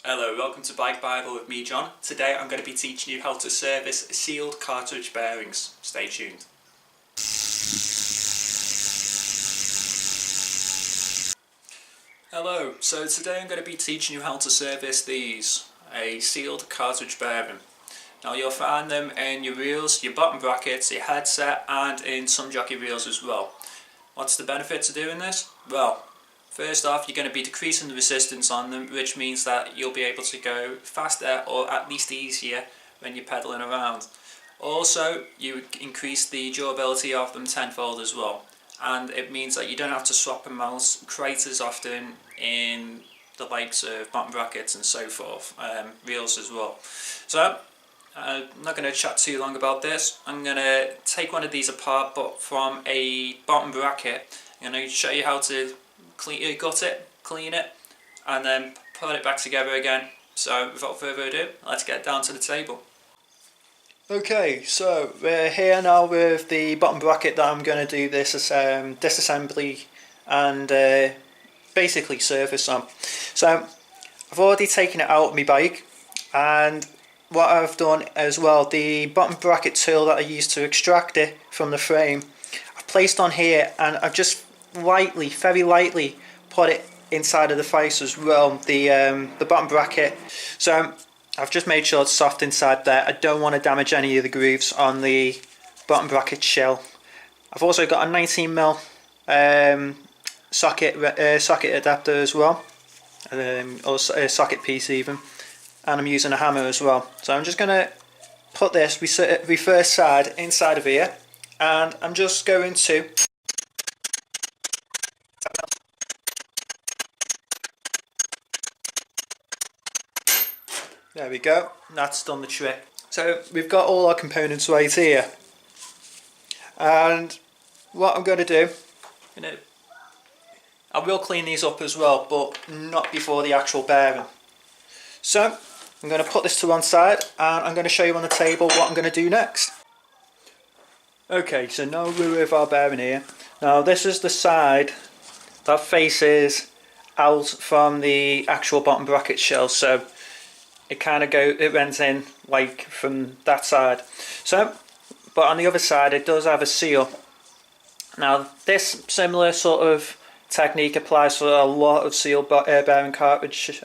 Hello, welcome to Bike Bible with me, John. Today I'm going to be teaching you how to service sealed cartridge bearings. Stay tuned. Hello, so today I'm going to be teaching you how to service these, a sealed cartridge bearing. Now you'll find them in your wheels, your bottom brackets, your headset and in some jockey wheels as well. What's the benefit to doing this? Well, first off, you're going to be decreasing the resistance on them, which means that you'll be able to go faster or at least easier when you're pedaling around. Also, you increase the durability of them tenfold as well, and it means that you don't have to swap them out quite as often in the likes of bottom brackets and so forth, wheels as well. So I'm not going to chat too long about this. I'm going to take one of these apart, but from a bottom bracket. I'm going to show you how to gut it, clean it, and then put it back together again. So without further ado, let's get down to the table. Okay, so we're here now with the bottom bracket that I'm going to do this disassembly and basically service on. So I've already taken it out of my bike, and what I've done as well, the bottom bracket tool that I used to extract it from the frame, I've placed on here, and I've just lightly, very lightly put it inside of the face as well, the bottom bracket. So I've just made sure it's soft inside there. I don't want to damage any of the grooves on the bottom bracket shell. I've also got a 19mm socket adapter as well, or a socket piece even, and I'm using a hammer as well. So I'm just going to put this reverse side inside of here, and I'm just going to there we go, that's done the trick. So we've got all our components right here, and what I'm going to do, I will clean these up as well, but not before the actual bearing. So I'm going to put this to one side, and I'm going to show you on the table what I'm going to do next. Okay, so now we're with our bearing here. Now this is the side that faces out from the actual bottom bracket shell, so it runs in like from that side. So, but on the other side it does have a seal. Now this similar sort of technique applies for a lot of sealed bearing cartridge,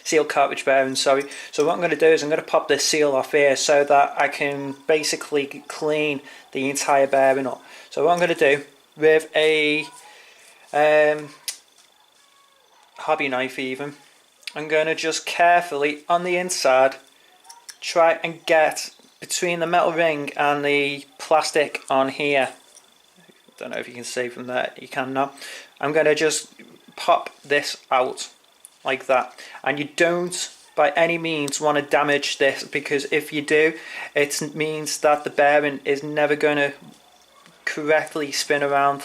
sealed cartridge bearings, sorry. So what I'm going to do is I'm going to pop this seal off here so that I can basically clean the entire bearing up. So what I'm going to do with a hobby knife even, I'm going to just carefully on the inside try and get between the metal ring and the plastic on here. Don't know if you can see from there, you can now. I'm going to just pop this out like that, and you don't by any means want to damage this, because if you do, it means that the bearing is never going to correctly spin around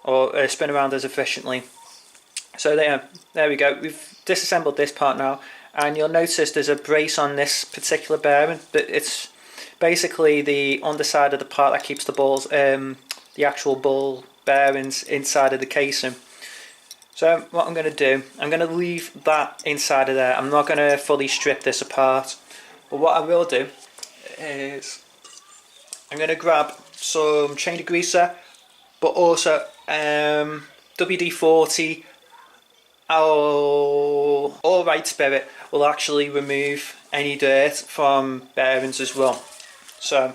or spin around as efficiently. So there we go, we've disassembled this part now, and you'll notice there's a brace on this particular bearing, but it's basically the underside of the part that keeps the balls, the actual ball bearings inside of the casing. So what I'm going to do, I'm going to leave that inside of there. I'm not going to fully strip this apart, but what I will do is I'm going to grab some chain degreaser, but also WD-40 or Right Spirit will actually remove any dirt from bearings as well. So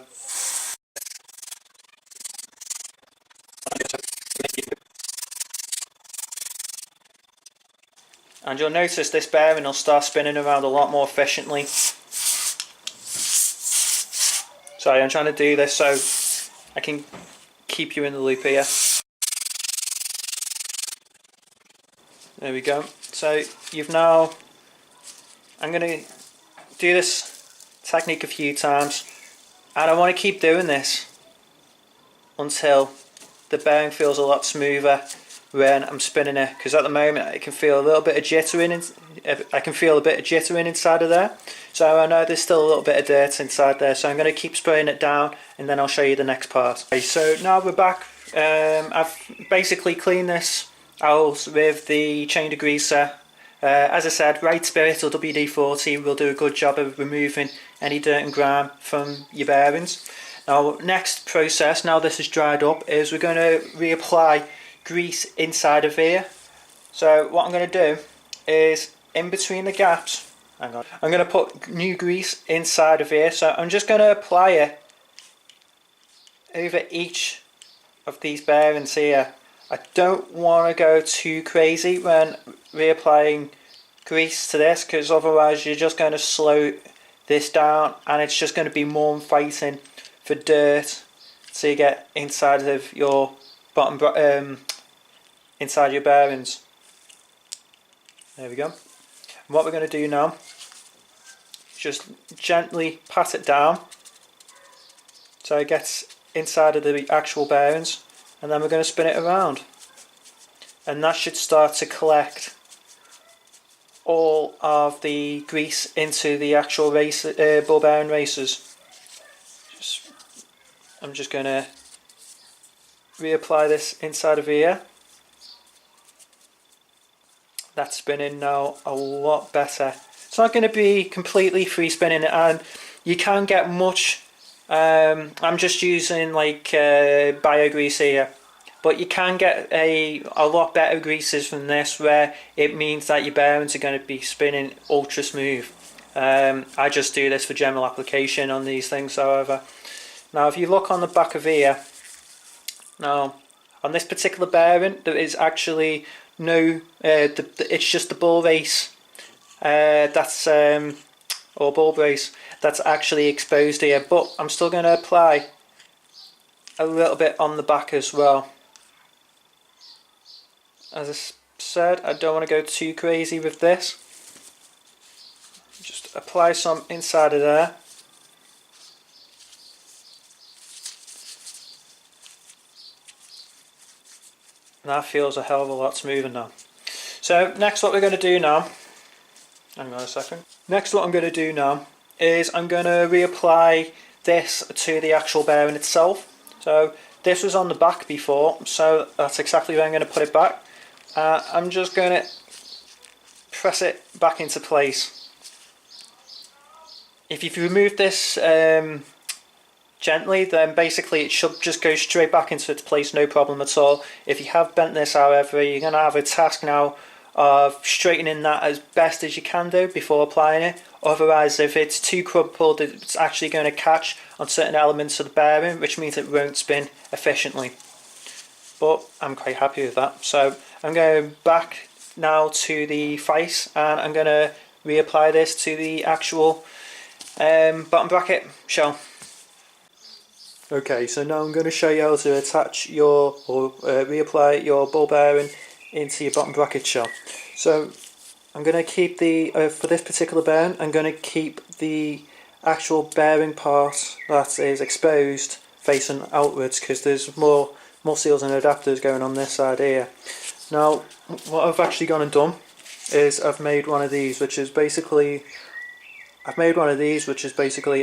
and you'll notice this bearing will start spinning around a lot more efficiently. Sorry, I'm trying to do this so I can keep you in the loop here. There we go. So you've now, I'm going to do this technique a few times, and I want to keep doing this until the bearing feels a lot smoother when I'm spinning it, because at the moment I can feel a little bit of jittering inside of there. So I know there's still a little bit of dirt inside there, so I'm going to keep spraying it down, and then I'll show you the next part. Okay, so now we're back. I've basically cleaned this out with the chain degreaser As I said, Right Spirit or WD-40 will do a good job of removing any dirt and grime from your bearings. Now, next process, now this is dried up, is we're going to reapply grease inside of here. So what I'm going to do is, in between the gaps, hang on, I'm going to put new grease inside of here. So I'm just going to apply it over each of these bearings here. I don't want to go too crazy when reapplying grease to this, because otherwise you're just going to slow this down and it's just going to be more fighting for dirt to get inside of your inside your bearings. There we go. And what we're going to do now, just gently pat it down so it gets inside of the actual bearings, and then we're going to spin it around, and that should start to collect all of the grease into the actual ball bearing racers. I'm just going to reapply this inside of here. That's spinning now a lot better. It's not going to be completely free spinning, and you can get much. I'm just using like bio grease here, but you can get a lot better greases from this, where it means that your bearings are going to be spinning ultra smooth. I just do this for general application on these things, however. Now if you look on the back of here, now on this particular bearing there is actually no, it's just the ball race or ball brace that's actually exposed here, but I'm still going to apply a little bit on the back as well. As I said, I don't want to go too crazy with this. Just apply some inside of there. That feels a hell of a lot smoother now. So next what we're going to do now, hang on a second. Next what I'm going to do now is I'm going to reapply this to the actual bearing itself. So this was on the back before, so that's exactly where I'm going to put it back. I'm just going to press it back into place. If you remove this gently, then basically it should just go straight back into its place, no problem at all. If you have bent this, however, you're going to have a task now of straightening that as best as you can do before applying it. Otherwise, if it's too crumpled, it's actually going to catch on certain elements of the bearing, which means it won't spin efficiently. But I'm quite happy with that. So I'm going back now to the face, and I'm going to reapply this to the actual bottom bracket shell. Okay, so now I'm going to show you how to attach your or reapply your ball bearing into your bottom bracket shell. So I'm going to keep the for this particular bearing, I'm going to keep the actual bearing part that is exposed facing outwards, because there's more seals and adapters going on this side here. Now what I've actually gone and done is I've made one of these, which is basically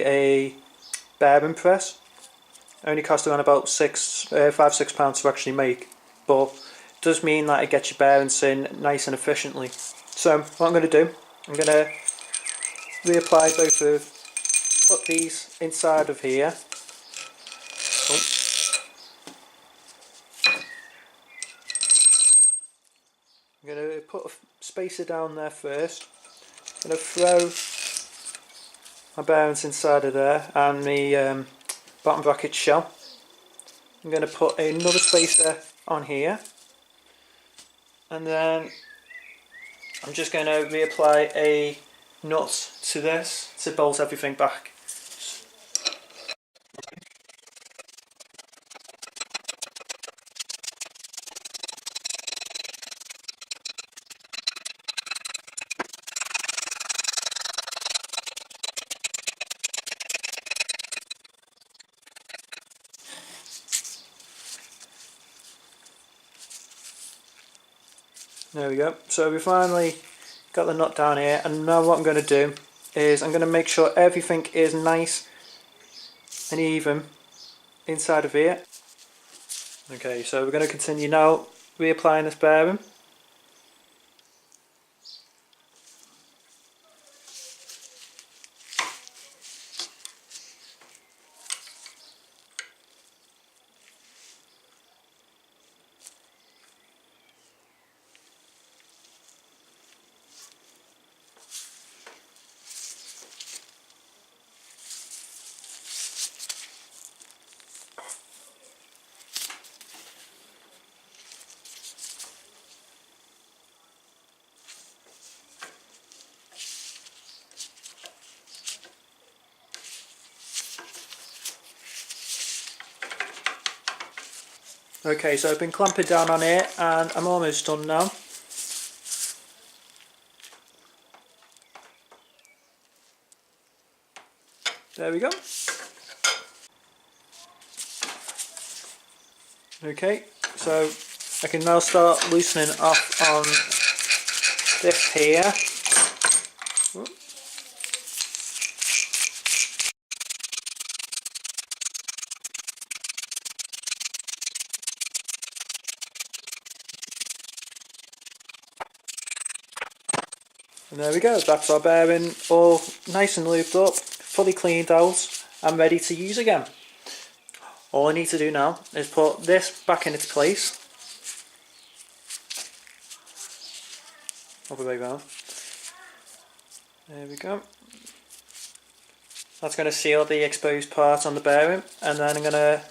a bearing press. Only cost around about £5-6 to actually make, but it does mean that it gets your bearings in nice and efficiently. So what I'm going to do, I'm going to reapply both of, put these inside of here. Oh. I'm going to put a spacer down there first. I'm going to throw my bearings inside of there and the bottom bracket shell. I'm going to put another spacer on here, and then I'm just going to reapply a nut to this to bolt everything back. There we go. So we finally got the nut down here, and now what I'm going to do is I'm going to make sure everything is nice and even inside of here. Okay, so we're going to continue now reapplying this bearing. Okay, so I've been clamping down on it and I'm almost done now. There we go. Okay, so I can now start loosening off on this here. And there we go, that's our bearing all nice and lubed up, fully cleaned out and ready to use again. All I need to do now is put this back in its place. All the way round. There we go. That's going to seal the exposed part on the bearing, and then I'm going to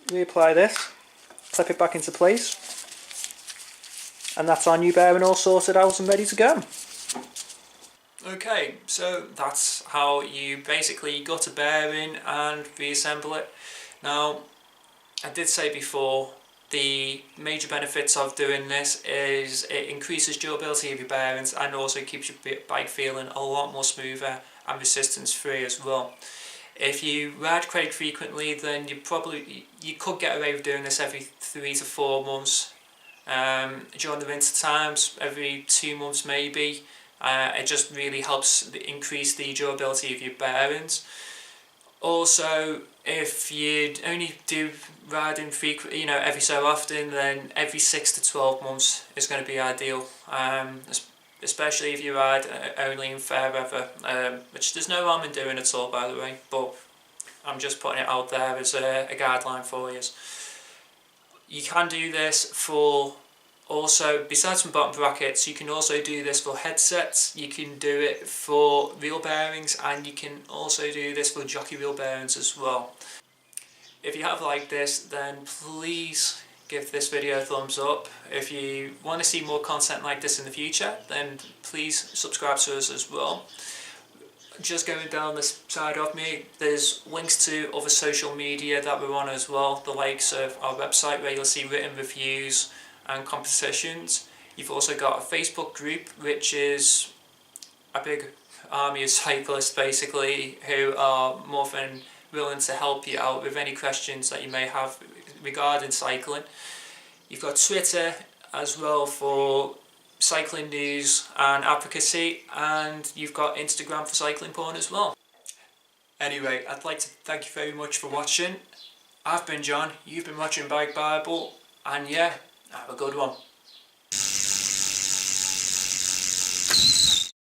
reapply this, clip it back into place, and that's our new bearing all sorted out and ready to go. Okay, so that's how you basically gut a bearing and reassemble it. Now, I did say before, the major benefits of doing this is it increases durability of your bearings and also keeps your bike feeling a lot more smoother and resistance free as well. If you ride quite frequently, then you could get away with doing this every 3 to 4 months. During the winter times, every 2 months maybe. It just really helps increase the durability of your bearings. Also, if you only do riding frequently, every so often, then every 6 to 12 months is going to be ideal. Especially if you ride only in fair weather, which there's no harm in doing at all, by the way. But I'm just putting it out there as a guideline for you. You can do this for also, besides from bottom brackets, you can also do this for headsets, you can do it for wheel bearings, and you can also do this for jockey wheel bearings as well. If you have liked this, then please give this video a thumbs up. If you want to see more content like this in the future, then please subscribe to us as well. Just going down this side of me, there's links to other social media that we're on as well, the likes of our website where you'll see written reviews and competitions. You've also got a Facebook group which is a big army of cyclists basically who are more than willing to help you out with any questions that you may have regarding cycling. You've got Twitter as well for cycling news and advocacy, and you've got Instagram for cycling porn as well. Anyway, I'd like to thank you very much for watching. I've been John, you've been watching Bike Bible, and yeah, have a good one.